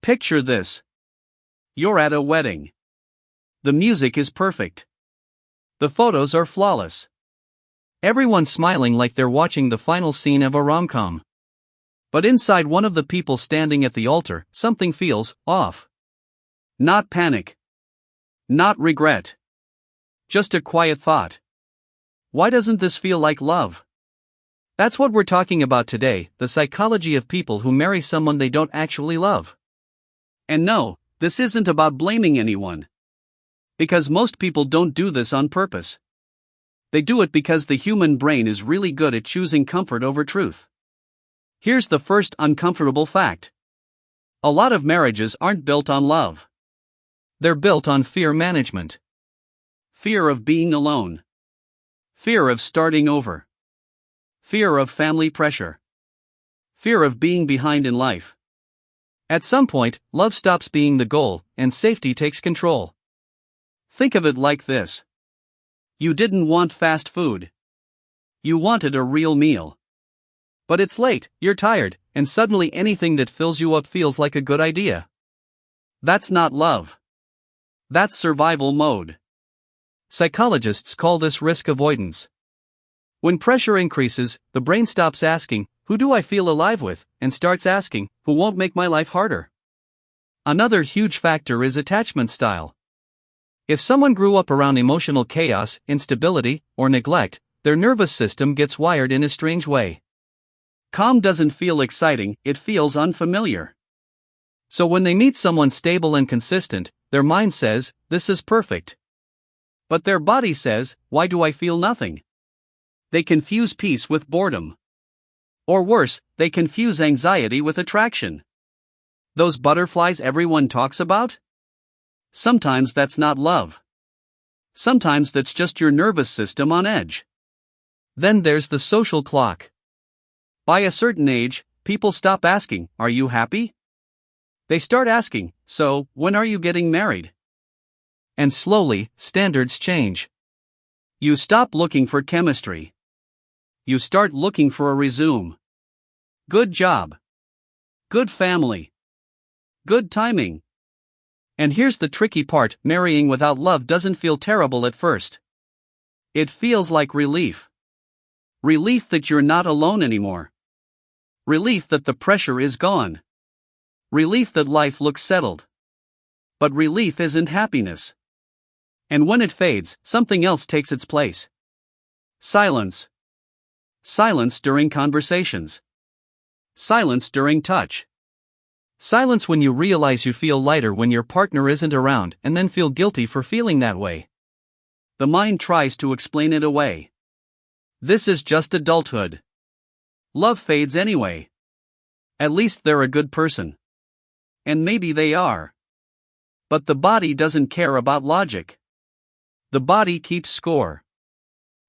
Picture this. You're at a wedding. The music is perfect. The photos are flawless. Everyone's smiling like they're watching the final scene of a rom-com. But inside one of the people standing at the altar, something feels off. Not panic. Not regret. Just a quiet thought. Why doesn't this feel like love? That's what we're talking about today, the psychology of people who marry someone they don't actually love. And no, this isn't about blaming anyone. Because most people don't do this on purpose. They do it because the human brain is really good at choosing comfort over truth. Here's the first uncomfortable fact. A lot of marriages aren't built on love. They're built on fear management. Fear of being alone. Fear of starting over. Fear of family pressure. Fear of being behind in life. At some point, love stops being the goal, and safety takes control. Think of it like this. You didn't want fast food. You wanted a real meal. But it's late, you're tired, and suddenly anything that fills you up feels like a good idea. That's not love. That's survival mode. Psychologists call this risk avoidance. When pressure increases, the brain stops asking, "Who do I feel alive with?" and starts asking, "Who won't make my life harder?" Another huge factor is attachment style. If someone grew up around emotional chaos, instability, or neglect, their nervous system gets wired in a strange way. Calm doesn't feel exciting, it feels unfamiliar. So when they meet someone stable and consistent, their mind says, "This is perfect." But their body says, "Why do I feel nothing?" They confuse peace with boredom. Or worse, they confuse anxiety with attraction. Those butterflies everyone talks about? Sometimes that's not love. Sometimes that's just your nervous system on edge. Then there's the social clock. By a certain age, people stop asking, "Are you happy?" They start asking, "So, when are you getting married?" And slowly, standards change. You stop looking for chemistry. You start looking for a resume. Good job. Good family. Good timing. And here's the tricky part, marrying without love doesn't feel terrible at first. It feels like relief. Relief that you're not alone anymore. Relief that the pressure is gone. Relief that life looks settled. But relief isn't happiness. And when it fades, something else takes its place. Silence. Silence during conversations. Silence during touch. Silence when you realize you feel lighter when your partner isn't around and then feel guilty for feeling that way. The mind tries to explain it away. This is just adulthood. Love fades anyway. At least they're a good person. And maybe they are. But the body doesn't care about logic. The body keeps score.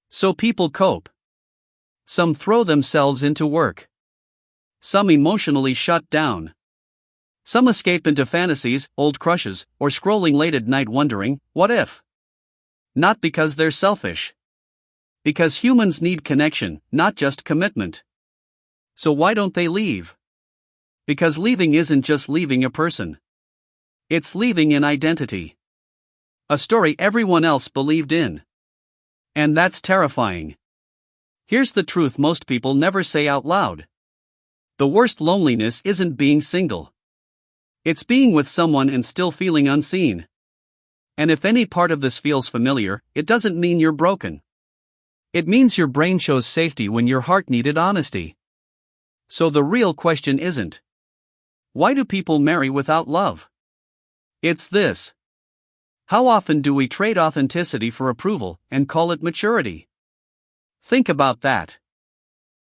So people cope. Some throw themselves into work. Some emotionally shut down. Some escape into fantasies, old crushes, or scrolling late at night wondering, what if? Not because they're selfish. Because humans need connection, not just commitment. So why don't they leave? Because leaving isn't just leaving a person. It's leaving an identity. A story everyone else believed in. And that's terrifying. Here's the truth most people never say out loud. The worst loneliness isn't being single. It's being with someone and still feeling unseen. And if any part of this feels familiar, it doesn't mean you're broken. It means your brain chose safety when your heart needed honesty. So the real question isn't, why do people marry without love? It's this. How often do we trade authenticity for approval and call it maturity? Think about that.